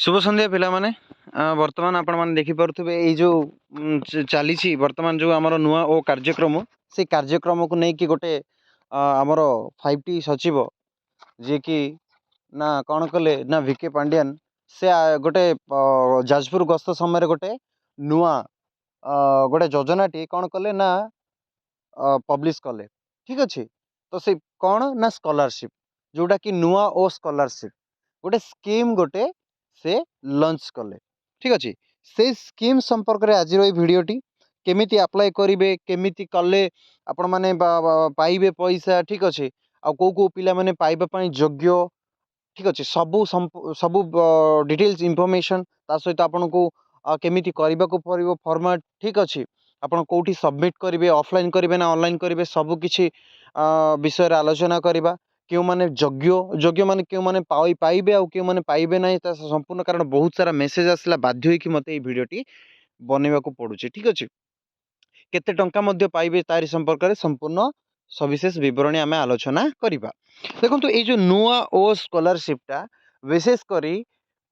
शुभ संध्या पिला माने वर्तमान आपण माने देखि परथुबे एई जो चलीछि वर्तमान जो हमर नुआ ओ कार्यक्रम से कार्यक्रम को नै कि गोटे हमर 5T सचिव जे कि ना कौन कले ना वीके पांड्यान से गोटे जाजपुर गस्त समय गोटे नुआ गोटे योजनाटी कौन कले ना पब्लिश कले ठीक अच्छे। तो से कौन ना स्कॉलरशिप जोटा कि नुआ ओ स्कॉलरशिप गोटे स्कीम गोटे से लॉन्च कले ठीक अच्छे। से स्कीम संपर्क में आज भिडटी केमिति अप्लाई करेंगे केमिति कले आपण मैंने पाइबे पैसा ठीक अच्छे। आ कौ पिला माने पाइबा योग्य ठीक अच्छे सबू सबू डिटेल्स इनफॉरमेशन ता सहित आपन को केमिति करबा को पड़िबो फॉर्मेट ठीक अच्छे। आपन कोठी सबमिट करेंगे ऑफलाइन करेंगे ना ऑनलाइन करेंगे सबू किछि विषय रे आलोचना करबा क्यों माने योग्य योग्य माने क्यों माने पाइबे आ क्यों माने पाइबे ना संपूर्ण कारण बहुत सारा मेसेज आसला बाध्य होई कि मते ए वीडियोटी बनेबा को पड़ुछि ठीक अच्छे। केते टंका मध्य पाइबे तारि संपर्क में संपूर्ण सविशेष विवरणी आम आलोचना करवा। देखो ये जो नुआ ओ स्कॉलरशिपटा विशेष करी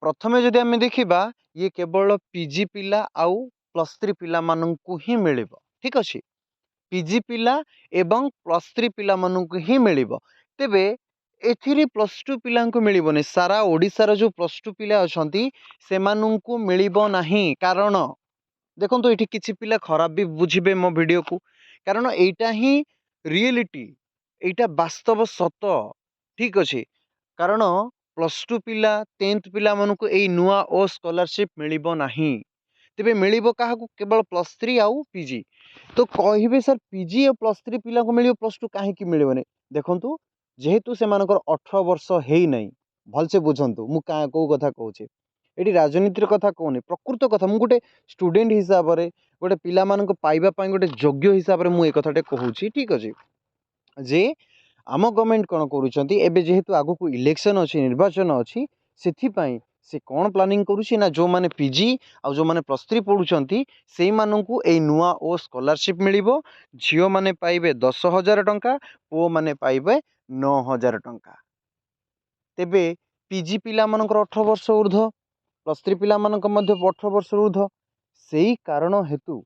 प्रथमे जदि आम देखा ये केवल पीजी पिला आउ +3 पिला माननकु ही मिलिबो ठीक अच्छे। पीजी पिला एवं +3 पिला माननकु ही मिलिबो तेबे एथिरे +2 पिला को मिलिबोनी सारा ओडिसार जो +2 पिला अछंती सेमानंकु मिलिबो नाही। कारण देखो तो ये किसी पिला खराब भी बुझे मो वीडियो को कारण एटा ही रियलिटी एटा वास्तव सत ठीक अच्छे। कारण +2 पिला 10th पिला मानक ए नुआ ओ स्कॉलरशिप मिलिबो नाही तेबे मिलिबो काहाकू केवल +3 आउ पीजी। तो कहिबे सर पीजी और +3 पिला को मिलिबो +2 काहे कि मिलिबोनी देखंतु जेहेतु से मानकर 18 वर्ष हेई नै भलसे बुझंतु मु को कथा कहूचे एटी राजनीतिर कथा कहूनी प्रकृत कथा मु गोटे स्टूडेंट हिसाब से गोटे पिला मानक पाइबा पई गोटे योग्य हिसाब से मु ए कथाटे कहूची ठीक अछि। जे आम गवर्नमेंट कौन करुँच एवं जेहेतु आगु को इलेक्शन अच्छी निर्वाचन अच्छी से कौन प्लानिंग करुँची ना जो मैंने पीजी आ जो मैंने +3 पढ़ुंट से मानू ए नुआ ओ स्कॉलरशिप मिलिबो। झील मैंने पाइबे 10,000 टंका पुओ मैंने पाइबे 9,000 टंका। तेबे पीजी पिला मानकर 18 वर्ष ऊर्ध्व +3 पिला मानक मध्य 18 वर्ष ऊर्ध्व से कारण हेतु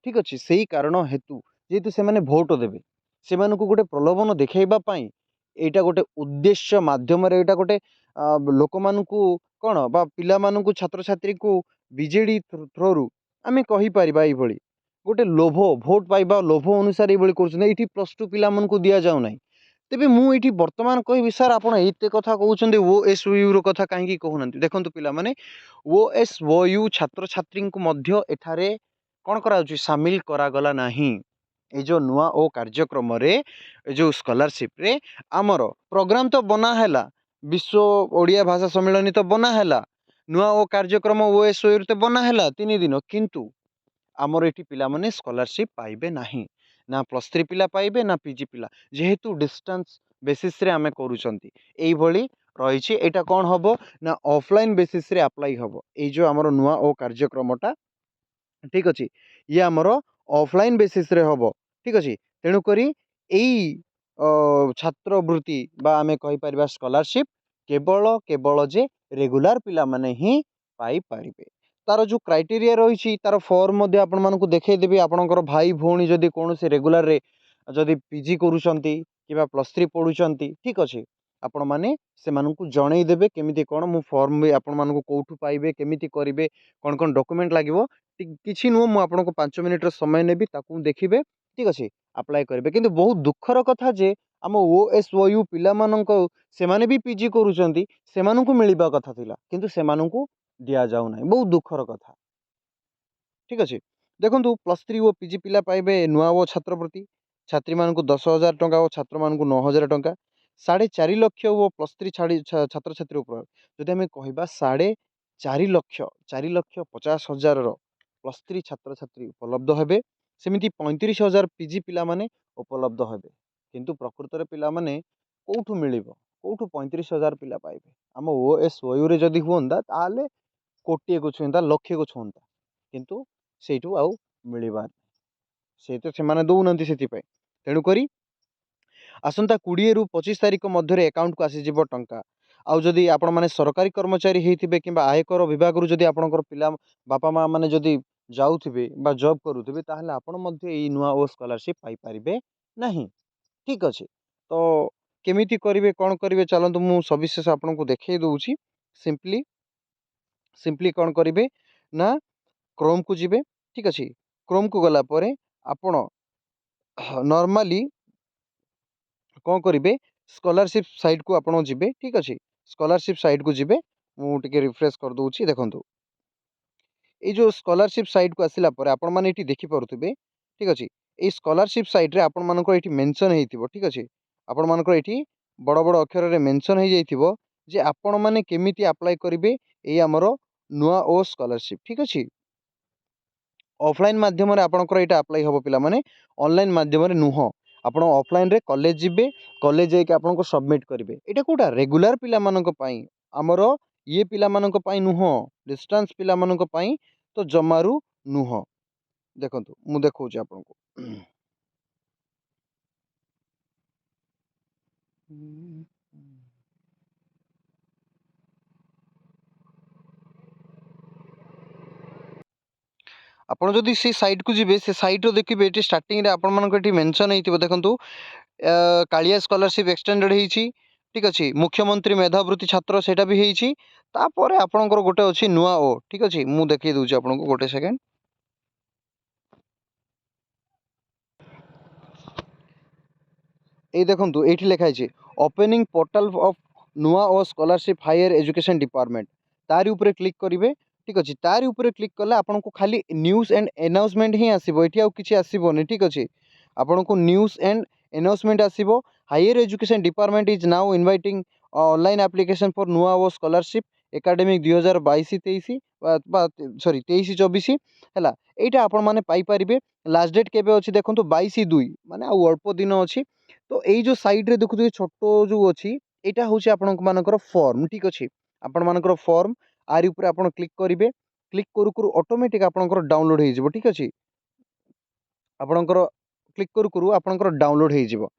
ठीक अच्छे से कारण हेतु जेहेतु से माने भोट देवे से गोटे प्रलोभन देखा यहाँ गोटे उद्देश्य मध्यम गोटे लोक मानू कौन बा पिला मानू छात्र छात्री को बीजेडी थ्रोरु आम कहीपर ये गोटे लोभ भोट पाइबा लोभ अनुसार ये कर +2 पिला मानू दि जाऊ ना। तेबे मुझे बर्तमान कहि सार आप कथा कहते OSOU कथा कहीं कहूना देखो पिला माने OSOU छात्र छात्री को मध्य एठारे कौन करा सामिल करागला नहीं। ये जो नुआ ओ कार्यक्रम रे जो स्कॉलरशिप रे आमर प्रोग्राम तो बना है विश्व ओडिया भाषा सम्मेलन तो बना है नुआ ओ कार्यक्रम OSOU तो बना है 3 दिन किंतु आमर ये पिला माने स्कॉलरशिप पाइबे नहीं ना +3 पिला पाइबे ना पीजी पिला जेहेतु डिस्टेंस बेसिस रे आमे करूचंती एई भली रहिछि। एटा कोन हबो ना ऑफलाइन बेसिस रे अप्लाई हबो ए जो आमर नुआ ओ कार्यक्रमटा ठीक अच्छे ये आमर ऑफलाइन बेसिस रे हबो ठीक अच्छे। तेणु करी एई छात्रवृत्ति बा आमे कहि परिबा स्कॉलरशिप केवल केवल जे रेगुलर पिला माने ही पाई पारिबे। तार जो क्राइटेरिया रही तार फॉर्म मध्य आपण मानकु देखै देबी आपणकर भाई भौणी जदि कौन से रेगुलर रे जदि पीजी करूछंती किबा +3 पढ़ुछंती ठीक अच्छे आपण माने से मानकु जणै देबे केमिति कोन मु फॉर्म भी आपण मानकु कोठु पाइबे केमिति करिवे कोन कोन डॉक्यूमेंट लागिवो किछि नु मु आपनको 5 मिनिट समय नेबी ताकू देखिबे ठीक अच्छे अप्लाई करेंगे। किंतु बहुत दुखर कथा जे आम OSOU पिला माननको से माने भी पीजी करूछंती से मानकु मिलिबा कथा थिला किंतु से मानकु दिया जाउ नै बहुत दुखर कथा ठीक अच्छे। देखो +3 ओ पीजी पिला पाइबे नुआ ओ छात्रवृत्ति छात्री मानकु 10,000 टंका और छात्र मानकु 9,000 टंका 4.5 लाख वो +3 छात्र छात्री उपर जदि आम कहबा 4.5 लाख 4,50,000 +3 छात्र छात्री उपलब्ध हेबे सेमिति 35,000 पीजी पिला माने उपलब्ध हेबे किंतु प्रकृत रे पिला माने कोठु मिलिबो कोठु 35,000 पिला पाइबे आम OSOU रे जदि हुंदा ताले कोटिए को छुंदा लक्षे को छुंदा किंतु सेठू आउ मिलिबार से तो से दौनांती से तेणुक आसंता 20 रु 25 तारिख मध्य अकाउंट को आसीज टंका आउ जदि आपण माने सरकारी कर्मचारी हेइथिबे किंबा आयकर विभाग रु जदि आपणकर पिला बापा माँ माने जदि जाउथिबे बा जॉब करूथिबे ताहले आपण मध्ये एई नुआ ओ स्कॉलरशिप पाई परिबे नहीं। ठीक अछि। तो केमिति करिवे कोन करिवे चलंतु मु सविशेष आपनको देखै दउची। सिंपली सिंपली कोन करिवे ना क्रोम को जिबे। ठीक अछि। क्रोम को गला परे आपण नॉर्मली कौन करेंगे स्कॉलरशिप साइट को आपड़ जी। ठीक अच्छे। स्कॉलरशिप साइट को जी मुझे रिफ्रेश कर दूसरी देखो ये जो स्कॉलरशिप साइट को आसला आपण मैंने देखी पारे। ठीक अच्छे। ये स्कॉलरशिप साइट रे आपण मानक ये मेंशन हो। ठीक अच्छे। आपण मानक ये बड़ बड़ अक्षर में मेंशन हो जाइथिबो जे आपण माने केमिति अप्लाई करेंगे ये आमर नुआ ओ स्कॉलरशिप। ठीक अच्छे। ऑफलाइन माध्यम आपंकर यहाँ अप्लाई हम पे ऑनलाइन माध्यम नुह आप ऑफलाइन रे कॉलेज जिबे कॉलेज जाके आपको सबमिट करेंगे यहाँ कौटा रेगुलर पिला मानक पई आमर ये पिला मानक पई नुह डिस्टेंस पिला मानक पई तो जमारू नुह देखो मु देखौ आपको ଆପଣ ଯଦି ସେ ସାଇଟ୍ को ଯିବେ ସେ ସାଇଟ୍ ରୁ ଦେଖିବେ ଏଠି ଷ୍ଟାର୍ଟିଂ ରେ ଆପଣ ମାନଙ୍କୁ ଏଠି ମେନସନ୍ ହେଇଥିବ ଦେଖନ୍ତୁ କାଳିଆ ସ୍କॉलरशिप एक्सटेंडेड ହେଇଛି। ठीक अच्छे। मुख्यमंत्री मेधावृत्ति छात्र सेटा भी ହେଇଛି। तापर आपणकर गोटे अच्छी नुआ ओ। ठीक अच्छे। मु देखै दउची आपनको गोटे सेकेंड ये देखो ये लिखाई है ओपनिंग पोर्टल ऑफ नुआ ओ स्कॉलरशिप हायर एजुकेशन डिपार्टमेंट तारी ऊपर क्लिक करेंगे। ठीक अच्छे। तारी ऊपर क्लिक कले आपन को खाली न्यूज़ एंड अनाउंसमेंट ही आसीबो एठी आ किछि आसीबोनी। ठीक अच्छे। आपन को न्यूज़ एंड अनाउंसमेंट आसीबो higher education department is now inviting online application for नुआ ओ स्कॉलरशिप एकेडमिक 2022-23 सॉरी 23-24 है यहाँ आपण मैंने पाइपर लास्ट डेट केबे अच्छी देखो 22/2 माने आ अल्प दिन अच्छी। तो यही जो साइड रे देखुए छोट जो अच्छी यहाँ हूँ आपंकर फॉर्म। ठीक अच्छे। आपण मानकर फॉर्म आरी ऊपर आपण क्लिक करेंगे क्लिक करू करू ऑटोमेटिक आपंकर डाउनलोड हो। ठीक अच्छे। आपंकर क्लिक करू करू आपंकर डाउनलोड हो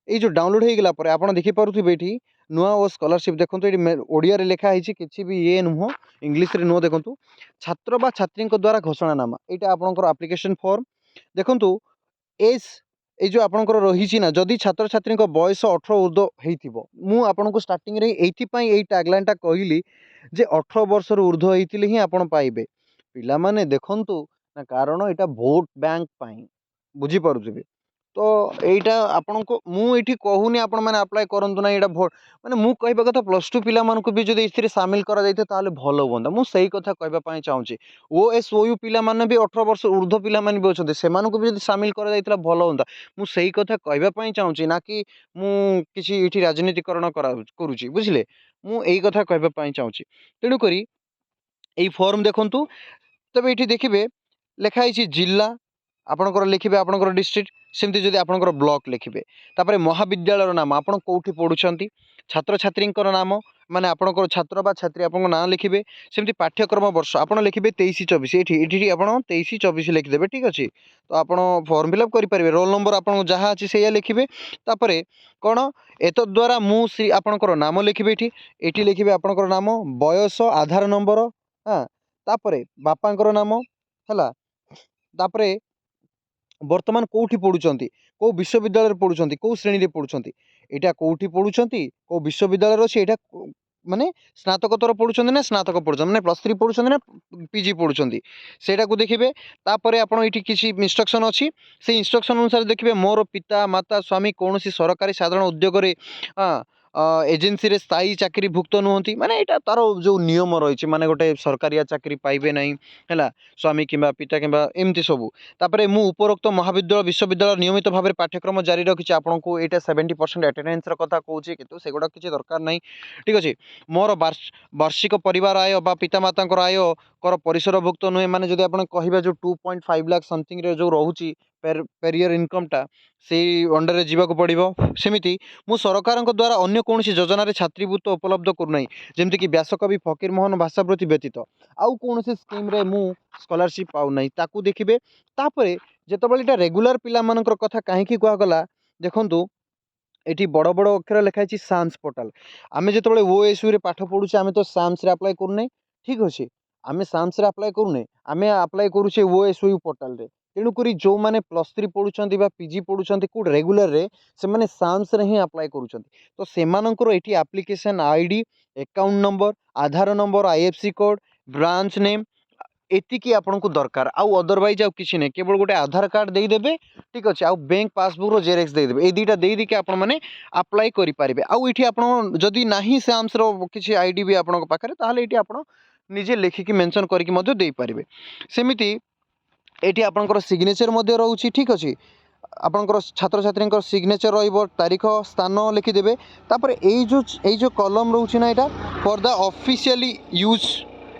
ये जो डाउनलोड हो गला पर आप देखिपे ये नुआ ओ स्कॉलरशिप देखो ये ओडिया रे लिखा है कि भी ये नुह इंग्लिश रे नुह देखो छात्र बा छात्री द्वारा घोषणानामा यहाँ आपंकर एप्लिकेशन फॉर्म देखो एज ये जो आपंकर रही ना जदि छात्र छात्री बयस 18 ऊर्ध्व हो मुझे स्टार्टिंग रे ये टैगलाइन टा कहली जे 18 वर्ष ऊर्ध्व होते ही आप पाइबे पिला माने देखंतु ना कारण यहाँ भोट बैंक बुझीपे। तो यहाँ आपण को मुझे कहूनी आपण मैंने अप्लाई करूँ ना यहाँ भोट मैंने मुझे कहवा कथा +2 पिला भी जो इस सामिल करा भल हाँ मुझे कथा कहवाई चाहिए OSOU पिला माने भी 18 वर्ष ऊर्ध्व पिला भी अच्छा से भी जो सामिल करा भल हाँ मुझे कथा कहवाई चाहिए ना कि मुझे राजनीतिकरण करुच्ची बुझे मुझे कथा कहवाई चाहिए। तेणुक यही फॉर्म देखु तब ये देखिए लिखाई जिला आपणकर लिखिए आपणकर डिस्ट्रिक्ट सेमती जदि आपणकर ब्लॉक लिखिए तापर महाविद्यालय नाम आप कौटी पढ़ुंट छात्र छात्री नाम माने आपणकर छात्र बा छात्री आप नाम लिखिए सेमती पाठ्यक्रम वर्ष आप लिखिए 23-24 ये आप 23-24 लिखिदेवे। ठीक अच्छे। तो आप फॉर्म फिलअप करेंगे रोल नंबर आप जहाँ अच्छी से लिखिए तापर कौन एत द्वारा मुझे आपणकर नाम लिखिए ये लिखिए आपणकर नाम बयस आधार नंबर हाँ तापर बापांकर नाम है तापर वर्तमान कौटी पढ़ुंट कौ विश्वविद्यालय पढ़ुंट कौ श्रेणी रे पढ़ुंट यहाँ कौटी पढ़ुंट कौ विश्वविद्यालय अच्छे यहाँ माने स्नातकोत्तर पढ़ुंट ना स्नातक पढ़ुंट माने +3 पढ़ुंट ना PG पढ़ुंट सेटा को देखिए तापर आप किसी इंस्ट्रक्शन अच्छी से इंस्ट्रक्शन अनुसार देखिए मोर पिता माता स्वामी कौन सरकारी साधारण उद्योग हाँ एजेन्सी रे स्थायी चाकरी भुक्त नुहति माने यहाँ तार जो नियम रही माने गोटे सरकारिया चाकरी पाइबे नहीं है स्वामी किंबा पिता किंबा एमती सबू तापर मु उपरोक्त महाविद्यालय विश्वविद्यालय नियमित भाव में पाठ्यक्रम जारी रखी आपको यहाँ 70% अटेंडेंस कथा कहूँ कितु सेगुड़ा किसी दरकार नहीं। ठीक अच्छे। मोर वार्षिक परिवार आय बा पितामाता आय कर परिसरभुक्त नुहे माने जदि आप कह जो 2.5 लाख समथिंग जो रोचे पेर ईयर इनकम टा से अंडर जीवा पड़ो सेमती मु सरकार द्वारा अन्य कौन योजन छात्रीभूत उपलब्ध करूना जमती कि व्यासकवि फकीर मोहन भाषाप्रति व्यतीत आउ कौन स्कीम रे मु स्कॉलरशिप पाऊना ताकू देखिए तापर जिते रेगुलर पिला मानकर कथा कहीं कहगला देखंतु एटी बड़ बड़ अक्षर लिखाई साम्स पोर्टाल आम जो ओएसयू रे पाठ पढ़ुचे आम तो साम्स अप्लाई करूने ठीक अच्छे आम साम्स अप्लाई करूने आम अप्लाई करुचे ओएसयू पोर्टाल रे तेणुक जो मैंने +3 पढ़ुं पीजी पढ़ुं कौट रेगुलर रे से मैंने साम्स रे ही अप्लाई करुँच तो सेमानंकर एटी application ID account number Aadhaar number IFC code branch name एतिकी आपन को दरकार आउ अदरवाइज आउ किसी नहीं केवल गोटे आधार कार्ड देदेवे ठीक अच्छे आउ बैंक पासबुक रो जेरेक्स देदेवे ए दुईटा दे कि आपण मैंने अप्लाई करेंगे आउ ये आपण जदि नहीं साम्स रो किसी आईडी भी आपण पाखे ताहले ये आपण निजे लिखिकी मेंशन करके दे पारे सेमिति एटी आपणकर सिग्नेचर रोचे ठीक अच्छे आपणकर छात्र छात्री सिग्नेचर रहिबो तारीख स्थान लिखिदेवे तापर ए जो कलम रोचे ना यहाँ फॉर द ऑफिशियली यूज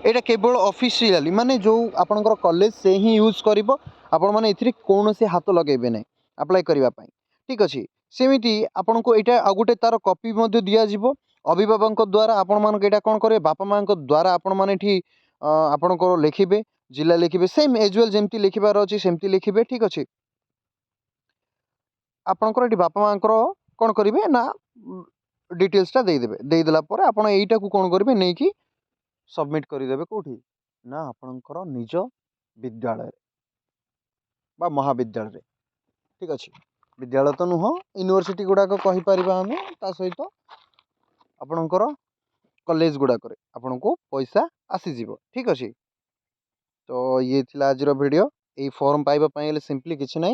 एटा केवल ऑफिशियली माने जो आपणकर कॉलेज से ही यूज करिवो आपण माने एथिरे कौन से हाथ लगेबे नहीं अप्लाई करबा पई ठीक अच्छे सेमिति आपण को एटा आ गोटे तार कॉपी मध्ये दिया जिवो अभिभावक द्वारा आपण मान एटा कोन करे बापा मां द्वारा आपण माने एठी आपण को लिखिबे जिला लिखिबे सेम एजुअल जेमती लिखिबार अछि सेमती लिखिबे ठीक अच्छे आपणकर एठी बापा मां कोन करिवे ना डिटेल्सटा देदेला पर आपण एटा को कोन करिवे नै कि सबमिट करदेवे कौटी ना आपणकर निज विद्यालय बा महाविद्यालय ठीक अच्छे विद्यालय तो नुह यूनिवर्सिटी गुड़ाक कहीपर आम ता सहित आपणकर कॉलेज गुड़ाक आपण को पैसा आसीज ठीक अच्छे तो ये थिला आज वीडियो ये फॉर्म पाइबा सिंपली किसी ना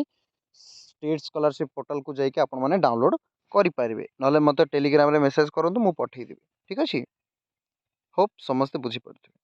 स्टेट स्कॉलरशिप पोर्टल को जाइए आपण मैंने डाउनलोड करेंगे ना मत टेलीग्राम रे मेसेज करूँ मुझे पठेदेवी ठीक अच्छे होप समस्ते बुझीपारे।